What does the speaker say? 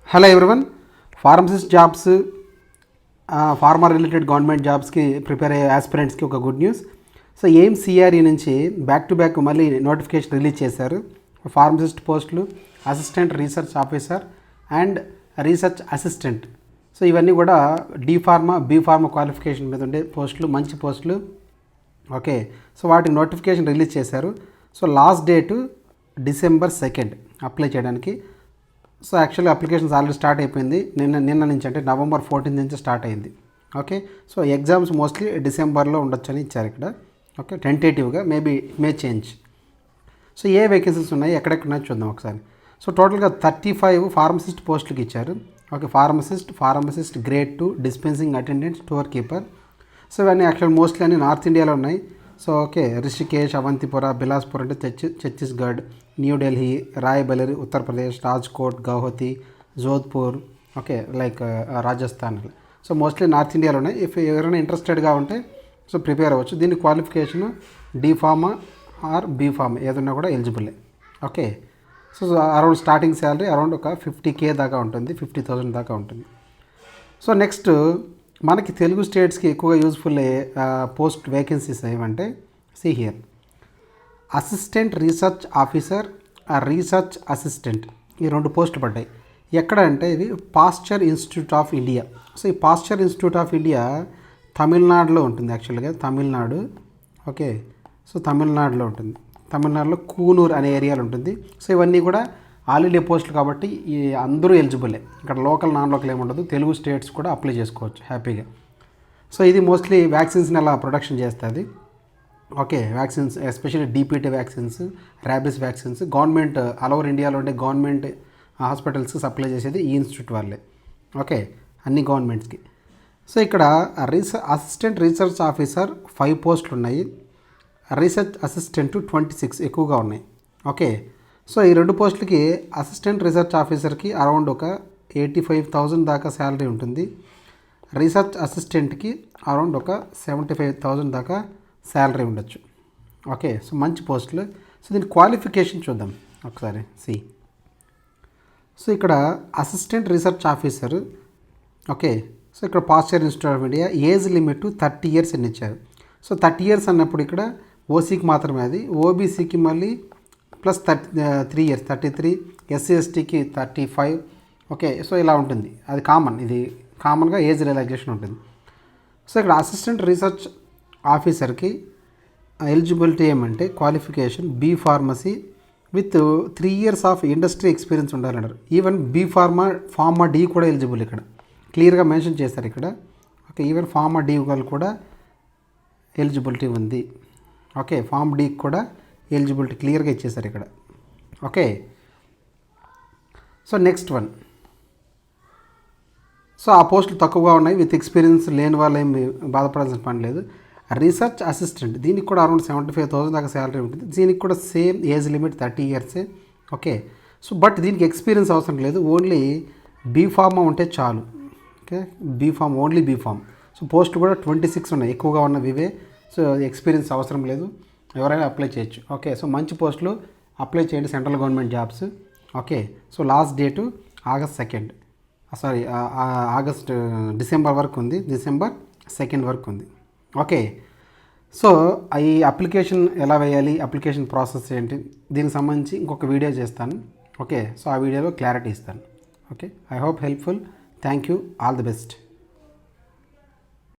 Hello everyone, pharmacist jobs, farmer related government జాబ్స్కి prepare అయ్యే ఆస్పిరెంట్స్కి ఒక good news. So AIIMS CRE నుంచి బ్యాక్ టు బ్యాక్ మళ్ళీ నోటిఫికేషన్ రిలీజ్ చేశారు. ఫార్మసిస్ట్ పోస్టులు, assistant research officer and research assistant. So ఇవన్నీ కూడా D pharma, B pharma qualification మీద ఉండే పోస్టులు, మంచి పోస్టులు. ఓకే, సో వాటికి నోటిఫికేషన్ రిలీజ్ చేశారు. So last date December 2 apply చేయడానికి. So actually applications already start అయిపోయింది. నిన్న నుంచి, అంటే November 14 నుంచి స్టార్ట్ అయింది. ఓకే, సో ఎగ్జామ్స్ మోస్ట్లీ డిసెంబర్లో ఉండొచ్చు అని ఇచ్చారు ఇక్కడ. ఓకే, టెంటేటివ్గా మే చేంజ్. సో ఏ వేకెన్సీస్ ఉన్నాయి, ఎక్కడెక్కడ ఉన్నాయో చూద్దాం ఒకసారి. సో టోటల్గా 35 ఫార్మసిస్ట్ పోస్టులకి ఇచ్చారు. Okay, pharmacist grade 2, dispensing attendant, store keeper. So ఇవన్నీ యాక్చువల్ మోస్ట్లీ అన్ని నార్త్ ఇండియాలో ఉన్నాయి. సో ఓకే, రిషికేష్, అవంతిపుర, బిలాస్పూర్ అంటే Chhattisgarh, New Delhi, Raebareli Uttar Pradesh, Rajkot, Guwahati, Jodhpur, okay like Rajasthan. So mostly north ఇండియాలో ఉన్నాయి. ఎవరైనా ఇంట్రెస్టెడ్గా ఉంటే సో ప్రిపేర్ అవ్వచ్చు. దీని qualification D pharma or B pharma ఏదన్నా కూడా ఎలిజిబులే. Okay, so around starting salary around ఒక 50K దాకా ఉంటుంది, 50,000 దాకా ఉంటుంది. సో నెక్స్ట్ మనకి తెలుగు స్టేట్స్కి ఎక్కువగా యూజ్ఫుల్ అయ్యే పోస్ట్ వేకెన్సీస్ ఏమంటే see here, assistant research officer, research assistant, ఈ 2 పోస్టులు పడ్డాయి. ఎక్కడ అంటే ఇది Pasteur institute of India. So ఈ పాస్చర్ ఇన్స్టిట్యూట్ ఆఫ్ ఇండియా తమిళనాడులో ఉంటుంది. యాక్చువల్గా తమిళనాడు. ఓకే, సో తమిళనాడులో ఉంటుంది. తమిళనాడులో కూనూర్ అనే ఏరియాలో ఉంటుంది. సో ఇవన్నీ కూడా ఆల్ ఇండియా పోస్టులు కాబట్టి ఈ అందరూ ఎలిజిబులే. ఇక్కడ లోకల్, నాన్ లోకల్ ఏముండదు. తెలుగు స్టేట్స్ కూడా అప్లై చేసుకోవచ్చు హ్యాపీగా. సో ఇది మోస్ట్లీ వ్యాక్సిన్స్ని అలా ప్రొడక్షన్ చేస్తుంది. Okay, vaccines especially DPT vaccines, rabies vaccines government all over ఇండియాలో ఉండే గవర్నమెంట్ హాస్పిటల్స్కి సప్లై చేసేది ఈ ఇన్స్టిట్యూట్ వాళ్ళే. ఓకే, అన్ని గవర్నమెంట్స్కి. సో ఇక్కడ అసిస్టెంట్ రీసెర్చ్ ఆఫీసర్ 5 పోస్టులు ఉన్నాయి. రీసెర్చ్ అసిస్టెంట్ 26 ఎక్కువగా ఉన్నాయి. ఓకే, సో ఈ 2 పోస్టులకి అసిస్టెంట్ రీసెర్చ్ ఆఫీసర్కి అరౌండ్ ఒక 85,000 దాకా శాలరీ ఉంటుంది. రీసెర్చ్ అసిస్టెంట్కి అరౌండ్ ఒక 75,000 దాకా శాలరీ ఉండొచ్చు. ఓకే, సో మంచి పోస్టులు. సో దీని క్వాలిఫికేషన్ చూద్దాం ఒకసారి. సో ఇక్కడ assistant research officer. Okay, so ఇక్కడ Pasteur institute of India age limit 30 years అని ఇచ్చారు. సో 30 years అన్నప్పుడు ఇక్కడ ఓసీకి మాత్రమే అది, ఓబీసీకి మళ్ళీ ప్లస్ 3 years 33, SC/STకి 35. ఓకే, సో ఇలా ఉంటుంది. అది కామన్, ఇది కామన్గా ఏజ్ రిలాక్సేషన్ ఉంటుంది. సో ఇక్కడ అసిస్టెంట్ రీసెర్చ్ ఆఫీసర్కి ఎలిజిబిలిటీ ఏమంటే qualification B pharmacy with 3 years of industry experience ఉండాలన్నారు. ఈవెన్ బి ఫార్మా డి కూడా ఎలిజిబుల్ ఇక్కడ క్లియర్గా మెన్షన్ చేశారు ఇక్కడ. ఓకే, ఈవెన్ ఫార్మా డి వాళ్ళు కూడా ఎలిజిబిలిటీ ఉంది. ఓకే, ఫార్మ్ డి కూడా ఎలిజిబిలిటీ క్లియర్గా ఇచ్చేసారు ఇక్కడ. Okay, so next one. So ఆ పోస్టులు తక్కువగా ఉన్నాయి. విత్ ఎక్స్పీరియన్స్ లేని వాళ్ళు ఏమి బాధపడాల్సిన పని లేదు. రీసెర్చ్ అసిస్టెంట్, దీనికి కూడా అరౌండ్ 75,000 దాకా శాలరీ ఉంటుంది. దీనికి కూడా same age limit 30 years. Okay, so but దీనికి ఎక్స్పీరియన్స్ అవసరం లేదు, ఓన్లీ బీ ఫార్మా ఉంటే చాలు. Okay, only B pharm. So పోస్టులు కూడా 26 ఉన్నాయి, ఎక్కువగా ఉన్నవి ఇవే. సో ఎక్స్పీరియన్స్ అవసరం లేదు, ఎవరైనా అప్లై చేయొచ్చు. ఓకే, సో మంచి పోస్టులు, అప్లై చేయండి, central government jobs. Okay, so last date August 2, December వరకు ఉంది, December 2 వరకు ఉంది. ఓకే, సో ఈ అప్లికేషన్ ఎలా వేయాలి, అప్లికేషన్ ప్రాసెస్ ఏంటి, దీనికి సంబంధించి ఇంకొక వీడియో చేస్తాను. ఓకే, సో ఆ వీడియోలో క్లారిటీ ఇస్తాను. Okay, I hope helpful. Thank you, all the best.